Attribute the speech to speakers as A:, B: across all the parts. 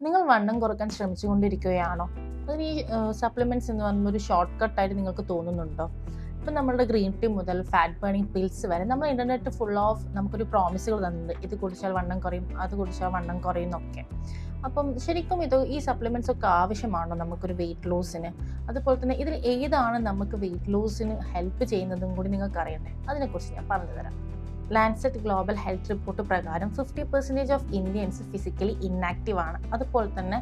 A: നിങ്ങൾ വണ്ണം കുറയ്ക്കാൻ ശ്രമിച്ചുകൊണ്ടിരിക്കുകയാണോ? അതിന് ഈ സപ്ലിമെൻറ്റ്സ് എന്ന് പറയുമ്പോൾ ഒരു ഷോർട്ട് കട്ടായിട്ട് നിങ്ങൾക്ക് തോന്നുന്നുണ്ടോ? ഇപ്പം നമ്മളുടെ ഗ്രീൻ ടീ മുതൽ ഫാറ്റ് ബേണിംഗ് പിൽസ് വരെ നമ്മൾ ഇൻ്റർനെറ്റ് ഫുൾ ഓഫ് നമുക്കൊരു പ്രോമിസുകൾ തന്നിട്ടുണ്ട്. ഇത് കുടിച്ചാൽ വണ്ണം കുറയും, അത് കുടിച്ചാൽ വണ്ണം കുറയും എന്നൊക്കെ. അപ്പം ശരിക്കും ഈ സപ്ലിമെൻറ്റ്സ് ഒക്കെ ആവശ്യമാണോ നമുക്കൊരു വെയിറ്റ് ലോസിന്? അതുപോലെ തന്നെ ഇതിൽ ഏതാണ് നമുക്ക് വെയിറ്റ് ലോസിന് ഹെൽപ്പ് ചെയ്യുന്നതും കൂടി നിങ്ങൾക്ക് അറിയണ്ടേ? അതിനെക്കുറിച്ച് ഞാൻ പറഞ്ഞു തരാം. ലാൻസെറ്റ് ഗ്ലോബൽ ഹെൽത്ത് റിപ്പോർട്ട് പ്രകാരം 50% ഓഫ് ഇന്ത്യൻസ് ഫിസിക്കലി ഇന്നാക്റ്റീവ് ആണ്. അതുപോലെ തന്നെ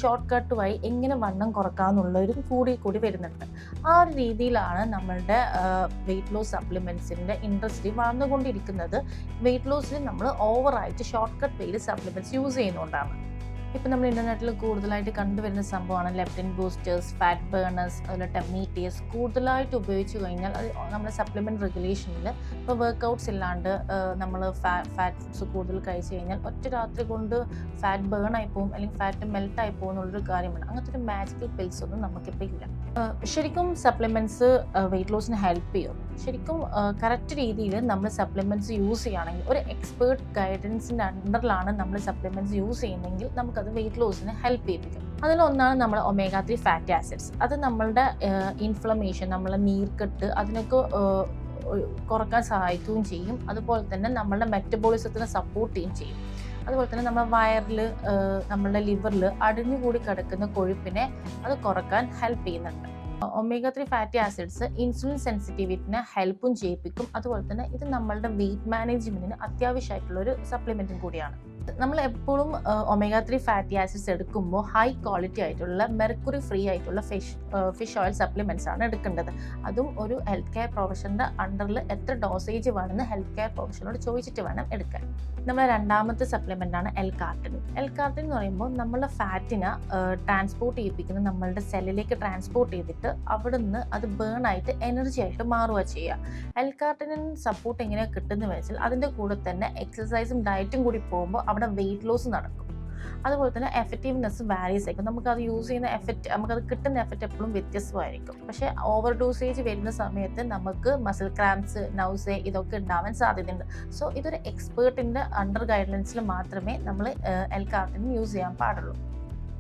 A: ഷോർട്ട് കട്ട് വഴി എങ്ങനെ വണ്ണം കുറക്കാമെന്നുള്ളവരും കൂടി വരുന്നുണ്ട്. ആ ഒരു രീതിയിലാണ് നമ്മളുടെ വെയിറ്റ് ലോസ് സപ്ലിമെൻറ്റ്സിൻ്റെ ഇൻഡസ്ട്രി വളർന്നുകൊണ്ടിരിക്കുന്നത്. വെയിറ്റ് ലോസിന് നമ്മൾ ഓവറായിട്ട് ഷോർട്ട് കട്ട് വേയിൽ സപ്ലിമെൻറ്റ്സ് യൂസ് ചെയ്യുന്നതുകൊണ്ടാണ്. ഇപ്പം നമ്മൾ ഇൻ്റർനെറ്റിൽ കൂടുതലായിട്ട് കണ്ടുവരുന്ന സംഭവമാണ് ലെപ്റ്റിൻ ബൂസ്റ്റേഴ്സ്, ഫാറ്റ് ബേണേഴ്സ്, അതുപോലെ ടെമീറ്റേഴ്സ്. കൂടുതലായിട്ട് ഉപയോഗിച്ച് കഴിഞ്ഞാൽ അത് നമ്മുടെ സപ്ലിമെൻറ്റ് റെഗുലേഷനിൽ ഇപ്പോൾ വർക്കൗട്ട്സ് ഇല്ലാണ്ട് നമ്മൾ ഫാറ്റ് ഫുഡ്സ് കൂടുതൽ കഴിച്ച് കഴിഞ്ഞാൽ ഒറ്റ രാത്രി കൊണ്ട് ഫാറ്റ് ബേൺ ആയി പോകും, അല്ലെങ്കിൽ ഫാറ്റ് മെൽറ്റ് ആയി പോകും എന്നുള്ളൊരു കാര്യമാണ്. അങ്ങനത്തെ ഒരു മാജിക്കൽ പിൽസ് ഒന്നും നമുക്കിപ്പോൾ ഇല്ല. ശരിക്കും സപ്ലിമെൻറ്റ്സ് വെയിറ്റ് ലോസിന് ഹെൽപ്പ് ചെയ്യും. ശരിക്കും കറക്റ്റ് രീതിയിൽ നമ്മൾ സപ്ലിമെൻറ്റ്സ് യൂസ് ചെയ്യുകയാണെങ്കിൽ, ഒരു എക്സ്പേർട്ട് ഗൈഡൻസിൻ്റെ അണ്ടറിലാണ് നമ്മൾ സപ്ലിമെൻറ്റ്സ് യൂസ് ചെയ്യുന്നതെങ്കിൽ നമുക്കത് വെയിറ്റ് ലോസിന് ഹെൽപ്പ് ചെയ്യിപ്പിക്കും. അതിലൊന്നാണ് നമ്മൾ ഒമേഗ 3 ഫാറ്റി ആസിഡ്സ്. അത് നമ്മളുടെ ഇൻഫ്ലമേഷൻ, നമ്മളെ നീർക്കെട്ട് അതിനൊക്കെ കുറക്കാൻ സഹായിക്കുകയും ചെയ്യും. അതുപോലെ തന്നെ നമ്മളുടെ മെറ്റബോളിസത്തിനെ സപ്പോർട്ട് ചെയ്യുകയും ചെയ്യും. അതുപോലെ തന്നെ നമ്മുടെ വയറിൽ, നമ്മളുടെ ലിവറിൽ അടിഞ്ഞുകൂടി കിടക്കുന്ന കൊഴുപ്പിനെ അത് കുറക്കാൻ ഹെൽപ്പ് ചെയ്യുന്നുണ്ട്. ഒമേഗ 3 ഫാറ്റി ആസിഡ്സ് ഇൻസുലിൻ സെൻസിറ്റിവിറ്റിനെ ഹെൽപ്പും ചെയ്യിപ്പിക്കും. അതുപോലെ തന്നെ ഇത് നമ്മളുടെ വെയിറ്റ് മാനേജ്മെൻറ്റിന് അത്യാവശ്യമായിട്ടുള്ളൊരു സപ്ലിമെൻറ്റും കൂടിയാണ്. നമ്മൾ എപ്പോഴും ഒമേഗ 3 ഫാറ്റി ആസിഡ്സ് എടുക്കുമ്പോൾ ഹൈ ക്വാളിറ്റി ആയിട്ടുള്ള മെർക്കുറി ഫ്രീ ആയിട്ടുള്ള ഫിഷ് ഓയിൽ സപ്ലിമെൻറ്റ്സ് ആണ് എടുക്കേണ്ടത്. അതും ഒരു ഹെൽത്ത് കെയർ പ്രൊഫഷൻ്റെ അണ്ടറിൽ എത്ര ഡോസേജ് വേണമെന്ന് ഹെൽത്ത് കെയർ പ്രൊഫഷനോട് ചോദിച്ചിട്ട് വേണം എടുക്കാൻ. നമ്മുടെ രണ്ടാമത്തെ സപ്ലിമെൻ്റ് ആണ് L-കാർട്ടിനിൻ. L-കാർട്ടിനിൻ എന്ന് പറയുമ്പോൾ നമ്മളെ ഫാറ്റിനെ ട്രാൻസ്പോർട്ട് ചെയ്യിപ്പിക്കുന്നത് നമ്മളുടെ സെല്ലിലേക്ക് ട്രാൻസ്പോർട്ട് ചെയ്തിട്ട് അവിടെ നിന്ന് അത് ബേൺ ആയിട്ട് എനർജി ആയിട്ട് മാറുക ചെയ്യുക. L-കാർട്ടിനിൻ സപ്പോർട്ട് എങ്ങനെ കിട്ടുന്നത് വെച്ചാൽ അതിൻ്റെ കൂടെ തന്നെ എക്സസൈസും ഡയറ്റും കൂടി പോകുമ്പോൾ അവിടെ വെയിറ്റ് ലോസ് നടക്കും. അതുപോലെ തന്നെ എഫക്റ്റീവ്നെസ് വാരീസ് ആയിരിക്കും. നമുക്കത് യൂസ് ചെയ്യുന്ന എഫക്റ്റ്, നമുക്കത് കിട്ടുന്ന എഫക്റ്റ് എപ്പോഴും വ്യത്യസ്തമായിരിക്കും. പക്ഷേ ഓവർ ഡോസേജ് വരുന്ന സമയത്ത് നമുക്ക് മസിൽ ക്രാംസ്, നൗസേ ഇതൊക്കെ ഉണ്ടാവാൻ സാധ്യതയുണ്ട്. സോ ഇതൊരു എക്സ്പേർട്ടിൻ്റെ അണ്ടർ ഗൈഡൻസിൽ മാത്രമേ നമ്മൾ L-കാർട്ടിനിൻ യൂസ് ചെയ്യാൻ പാടുള്ളൂ.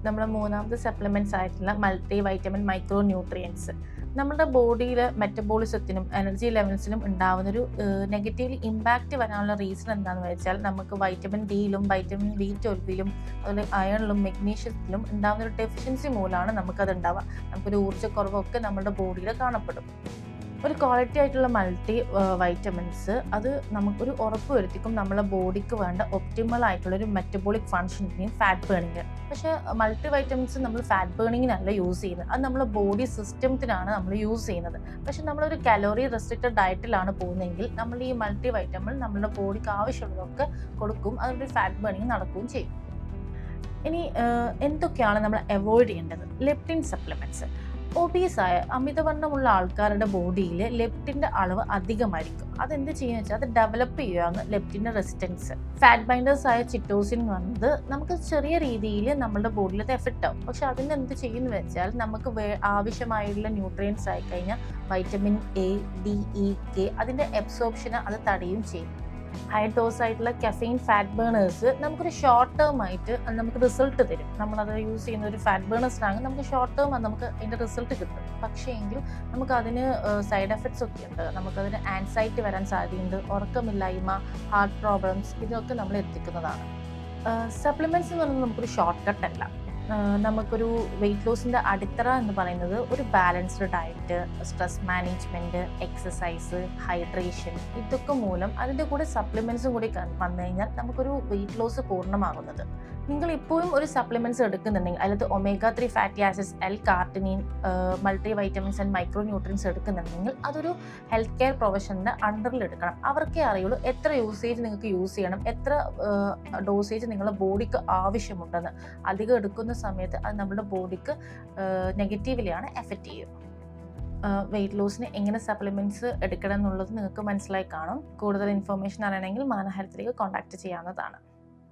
A: നമ്മുടെ മൂന്നാമത്തെ സപ്ലിമെൻറ്റ്സ് ആയിട്ടുള്ള മൾട്ടി വൈറ്റമിൻ മൈക്രോ ന്യൂട്രിയൻസ്. നമ്മുടെ ബോഡിയിലെ മെറ്റബോളിസത്തിനും എനർജി ലെവൽസിനും ഉണ്ടാകുന്നൊരു നെഗറ്റീവ്ലി ഇമ്പാക്റ്റ് വരാനുള്ള റീസൺ എന്താണെന്ന് വെച്ചാൽ നമുക്ക് വൈറ്റമിൻ ഡിയിലും വൈറ്റമിൻ B12ലും അതുപോലെ അയണിലും മെഗ്നീഷ്യത്തിലും ഉണ്ടാകുന്നൊരു ഡെഫിഷ്യൻസി മൂലമാണ് നമുക്കത് ഉണ്ടാവുക. നമുക്കൊരു ഊർജ്ജക്കുറവൊക്കെ നമ്മുടെ ബോഡിയിൽ കാണപ്പെടും. ഒരു ക്വാളിറ്റി ആയിട്ടുള്ള മൾട്ടി വൈറ്റമിൻസ് അത് നമുക്കൊരു ഉറപ്പ് വരുത്തിക്കും നമ്മളെ ബോഡിക്ക് വേണ്ട ഒപ്റ്റിമൽ ആയിട്ടുള്ളൊരു മെറ്റബോളിക് ഫങ്ഷനിങ്, ഫാറ്റ് ബേണിങ്. പക്ഷേ മൾട്ടി വൈറ്റമിൻസ് നമ്മൾ ഫാറ്റ് ബേണിങ്ങിനല്ല യൂസ് ചെയ്യുന്നത്, അത് നമ്മളെ ബോഡി സിസ്റ്റത്തിനാണ് നമ്മൾ യൂസ് ചെയ്യുന്നത്. പക്ഷേ നമ്മളൊരു കലോറി റെസ്ട്രിക്റ്റഡ് ഡയറ്റിലാണ് പോകുന്നതെങ്കിൽ നമ്മൾ ഈ മൾട്ടി വൈറ്റമിൻ നമ്മുടെ ബോഡിക്ക് ആവശ്യമുള്ളതൊക്കെ കൊടുക്കും, അതുകൊണ്ട് ഫാറ്റ് ബേണിങ് നടക്കുകയും ചെയ്യും. ഇനി എന്തൊക്കെയാണ് നമ്മൾ അവോയ്ഡ് ചെയ്യേണ്ടത്? Leptin supplements. ഒബീസായ അമിതവണ്ണമുള്ള ആൾക്കാരുടെ ബോഡിയിൽ ലെപ്റ്റിൻ്റെ അളവ് അധികമായിരിക്കും. അതെന്ത് ചെയ്യുക വെച്ചാൽ അത് ഡെവലപ്പ് ചെയ്യുകയാണ് ലെപ്റ്റിൻ്റെ റെസിസ്റ്റൻസ്. ഫാറ്റ് ബൈൻഡേഴ്സ് ആയ ചിറ്റോസിൻ എന്ന് പറയുന്നത് നമുക്ക് ചെറിയ രീതിയിൽ നമ്മുടെ ബോഡിയിൽ അത് എഫക്റ്റ് ആവും. പക്ഷെ അതിന് എന്ത് ചെയ്യുന്നു വെച്ചാൽ നമുക്ക് ആവശ്യമായുള്ള ന്യൂട്രിയൻസ് ആയി കഴിഞ്ഞാൽ vitamin A, D, E, K അതിൻ്റെ എബ്സോർപ്ഷനെ അത് തടയുകയും ചെയ്യും. ഹൈ ഡോസ് ആയിട്ടുള്ള കഫീൻ ഫാറ്റ് ബേണേഴ്സ് നമുക്കൊരു ഷോർട്ട് ടേം ആയിട്ട് നമുക്ക് റിസൾട്ട് തരും. നമ്മളത് യൂസ് ചെയ്യുന്ന ഒരു ഫാറ്റ് ബേണേഴ്സിനാണെങ്കിൽ നമുക്ക് ഷോർട്ട് ടേം നമുക്ക് അതിൻ്റെ റിസൾട്ട് കിട്ടും. പക്ഷേ എങ്കിൽ നമുക്കതിന് സൈഡ് എഫക്ട്സ് ഒക്കെ ഉണ്ട്. നമുക്കതിന് ആൻസൈറ്റി വരാൻ സാധ്യതയുണ്ട്, ഉറക്കമില്ലായ്മ, ഹാർട്ട് പ്രോബ്ലംസ് ഇതൊക്കെ നമ്മൾ എത്തിക്കുന്നതാണ്. സപ്ലിമെൻറ്റ്സ് എന്ന് പറയുന്നത് നമുക്കൊരു ഷോർട്ട് കട്ട് അല്ല. നമുക്കൊരു വെയിറ്റ് ലോസിൻ്റെ അടിത്തറ എന്ന് പറയുന്നത് ഒരു balanced diet, stress management, exercise, hydration ഇതൊക്കെ മൂലം അതിൻ്റെ കൂടെ സപ്ലിമെൻറ്റ്സും കൂടി വന്നു കഴിഞ്ഞാൽ നമുക്കൊരു വെയിറ്റ് ലോസ് പൂർണ്ണമാകുന്നത്. നിങ്ങൾ ഇപ്പോഴും ഒരു സപ്ലിമെൻറ്റ്സ് എടുക്കുന്നുണ്ടെങ്കിൽ അതിലത്ത് omega 3 fatty acids, L carnitine, multi vitamins and micro nutrients എടുക്കുന്നുണ്ടെങ്കിൽ അതൊരു ഹെൽത്ത് കെയർ പ്രൊഫഷൻ്റെ അണ്ടറിൽ എടുക്കണം. അവർക്കേ അറിയുള്ളൂ എത്ര യൂസേജ് നിങ്ങൾക്ക് യൂസ് ചെയ്യണം, എത്ര ഡോസേജ് നിങ്ങളുടെ ബോഡിക്ക് ആവശ്യമുണ്ടെന്ന്. അധികം എടുക്കുന്ന സമയത്ത് അത് നമ്മുടെ ബോഡിക്ക് നെഗറ്റീവ്ലിയാണ് എഫക്റ്റ് ചെയ്യുക. വെയിറ്റ് ലോസിന് എങ്ങനെ സപ്ലിമെൻറ്റ്സ് എടുക്കണം എന്നുള്ളത് നിങ്ങൾക്ക് മനസ്സിലായി കാണും. കൂടുതൽ ഇൻഫർമേഷൻ അറിയണമെങ്കിൽ മാന ഹെൽത്തിലേക്ക് കോൺടാക്ട് ചെയ്യാവുന്നതാണ്.